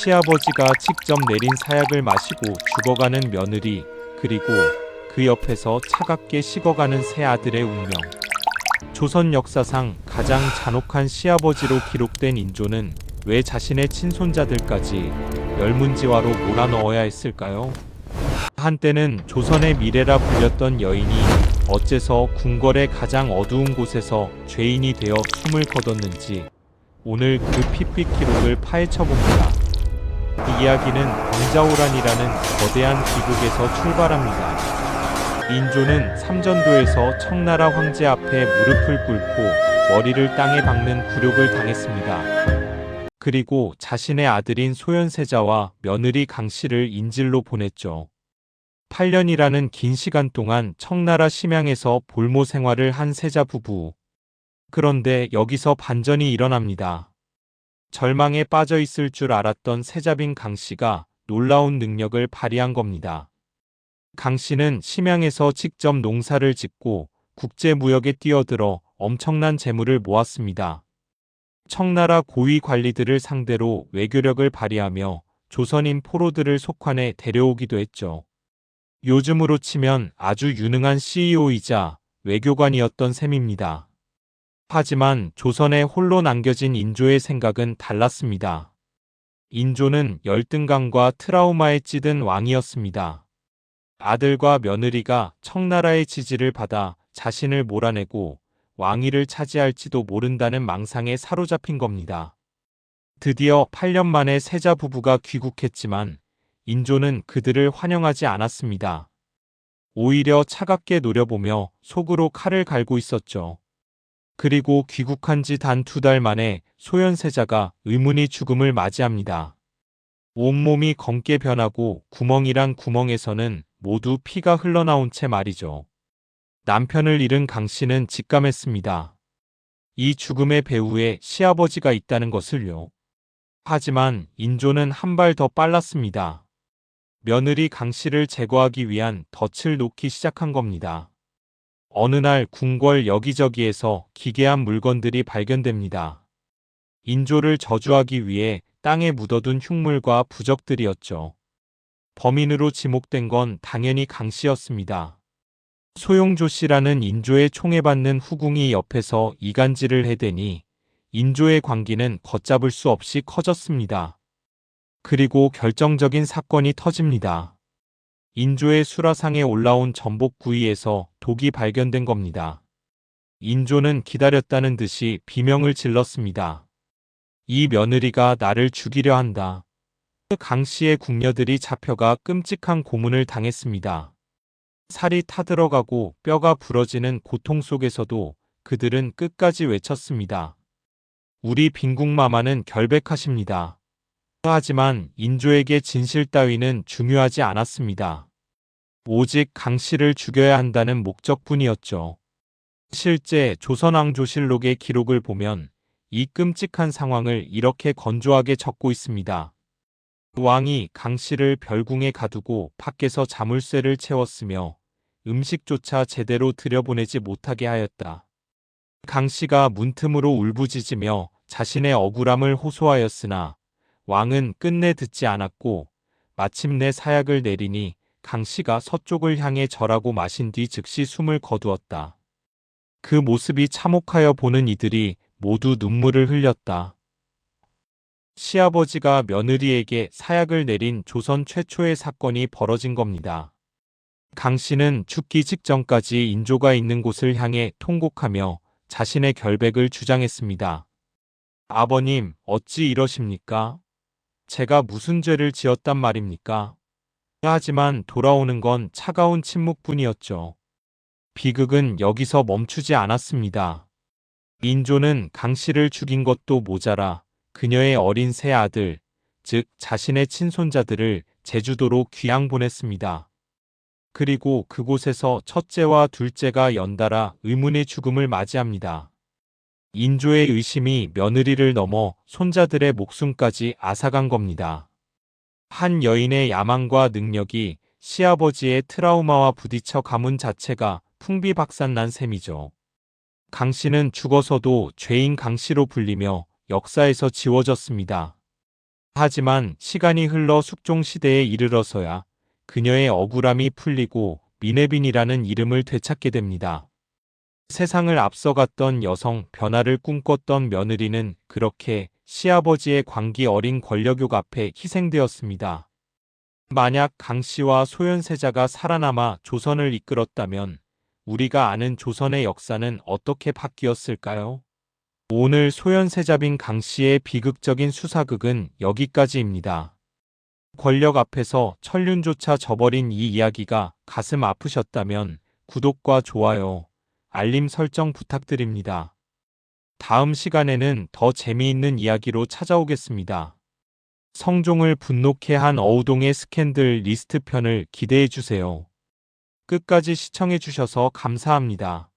시아버지가 직접 내린 사약을 마시고 죽어가는 며느리, 그리고 그 옆에서 차갑게 식어가는 새 아들의 운명. 조선 역사상 가장 잔혹한 시아버지로 기록된 인조는 왜 자신의 친손자들까지 열문지화로 몰아넣어야 했을까요? 한때는 조선의 미래라 불렸던 여인이 어째서 궁궐의 가장 어두운 곳에서 죄인이 되어 숨을 거뒀는지 오늘 그 핏빛 기록을 파헤쳐봅니다. 이 이야기는 광자오란이라는 거대한 비극에서 출발합니다. 인조는 삼전도에서 청나라 황제 앞에 무릎을 꿇고 머리를 땅에 박는 굴욕을 당했습니다. 그리고 자신의 아들인 소현세자와 며느리 강씨를 인질로 보냈죠. 8년이라는 긴 시간 동안 청나라 심양에서 볼모 생활을 한 세자 부부. 그런데 여기서 반전이 일어납니다. 절망에 빠져 있을 줄 알았던 세자빈 강씨가 놀라운 능력을 발휘한 겁니다. 강씨는 심양에서 직접 농사를 짓고 국제무역에 뛰어들어 엄청난 재물을 모았습니다. 청나라 고위 관리들을 상대로 외교력을 발휘하며 조선인 포로들을 속환해 데려오기도 했죠. 요즘으로 치면 아주 유능한 CEO이자 외교관이었던 셈입니다. 하지만 조선에 홀로 남겨진 인조의 생각은 달랐습니다. 인조는 열등감과 트라우마에 찌든 왕이었습니다. 아들과 며느리가 청나라의 지지를 받아 자신을 몰아내고 왕위를 차지할지도 모른다는 망상에 사로잡힌 겁니다. 드디어 8년 만에 세자 부부가 귀국했지만 인조는 그들을 환영하지 않았습니다. 오히려 차갑게 노려보며 속으로 칼을 갈고 있었죠. 그리고 귀국한 지 단 2달 만에 소현세자가 의문의 죽음을 맞이합니다. 온몸이 검게 변하고 구멍이란 구멍에서는 모두 피가 흘러나온 채 말이죠. 남편을 잃은 강씨는 직감했습니다. 이 죽음의 배후에 시아버지가 있다는 것을요. 하지만 인조는 한 발 더 빨랐습니다. 며느리 강씨를 제거하기 위한 덫을 놓기 시작한 겁니다. 어느 날 궁궐 여기저기에서 기괴한 물건들이 발견됩니다. 인조를 저주하기 위해 땅에 묻어둔 흉물과 부적들이었죠. 범인으로 지목된 건 당연히 강씨였습니다. 소용조 씨라는 인조의 총에 받는 후궁이 옆에서 이간질을 해대니 인조의 광기는 걷잡을 수 없이 커졌습니다. 그리고 결정적인 사건이 터집니다. 인조의 수라상에 올라온 전복 구이에서 독이 발견된 겁니다. 인조는 기다렸다는 듯이 비명을 질렀습니다. 이 며느리가 나를 죽이려 한다. 강씨의 궁녀들이 잡혀가 끔찍한 고문을 당했습니다. 살이 타들어가고 뼈가 부러지는 고통 속에서도 그들은 끝까지 외쳤습니다. 우리 빈궁마마는 결백하십니다. 하지만 인조에게 진실 따위는 중요하지 않았습니다. 오직 강씨를 죽여야 한다는 목적뿐이었죠. 실제 조선왕조실록의 기록을 보면 이 끔찍한 상황을 이렇게 건조하게 적고 있습니다. 왕이 강씨를 별궁에 가두고 밖에서 자물쇠를 채웠으며 음식조차 제대로 들여보내지 못하게 하였다. 강씨가 문틈으로 울부짖으며 자신의 억울함을 호소하였으나 왕은 끝내 듣지 않았고 마침내 사약을 내리니 강씨가 서쪽을 향해 절하고 마신 뒤 즉시 숨을 거두었다. 그 모습이 참혹하여 보는 이들이 모두 눈물을 흘렸다. 시아버지가 며느리에게 사약을 내린 조선 최초의 사건이 벌어진 겁니다. 강씨는 죽기 직전까지 인조가 있는 곳을 향해 통곡하며 자신의 결백을 주장했습니다. 아버님, 어찌 이러십니까? 제가 무슨 죄를 지었단 말입니까? 하지만 돌아오는 건 차가운 침묵뿐이었죠. 비극은 여기서 멈추지 않았습니다. 인조는 강씨를 죽인 것도 모자라 그녀의 어린 새 아들, 즉 자신의 친손자들을 제주도로 귀양 보냈습니다. 그리고 그곳에서 첫째와 둘째가 연달아 의문의 죽음을 맞이합니다. 인조의 의심이 며느리를 넘어 손자들의 목숨까지 앗아간 겁니다. 한 여인의 야망과 능력이 시아버지의 트라우마와 부딪혀 가문 자체가 풍비박산난 셈이죠. 강씨는 죽어서도 죄인 강씨로 불리며 역사에서 지워졌습니다. 하지만 시간이 흘러 숙종 시대에 이르러서야 그녀의 억울함이 풀리고 미네빈이라는 이름을 되찾게 됩니다. 세상을 앞서갔던 여성, 변화를 꿈꿨던 며느리는 그렇게 시아버지의 광기 어린 권력욕 앞에 희생되었습니다. 만약 강 씨와 소현세자가 살아남아 조선을 이끌었다면 우리가 아는 조선의 역사는 어떻게 바뀌었을까요? 오늘 소현세자빈 강 씨의 비극적인 수사극은 여기까지입니다. 권력 앞에서 천륜조차 져버린 이 이야기가 가슴 아프셨다면 구독과 좋아요, 알림 설정 부탁드립니다. 다음 시간에는 더 재미있는 이야기로 찾아오겠습니다. 성종을 분노케 한 어우동의 스캔들 리스트 편을 기대해주세요. 끝까지 시청해주셔서 감사합니다.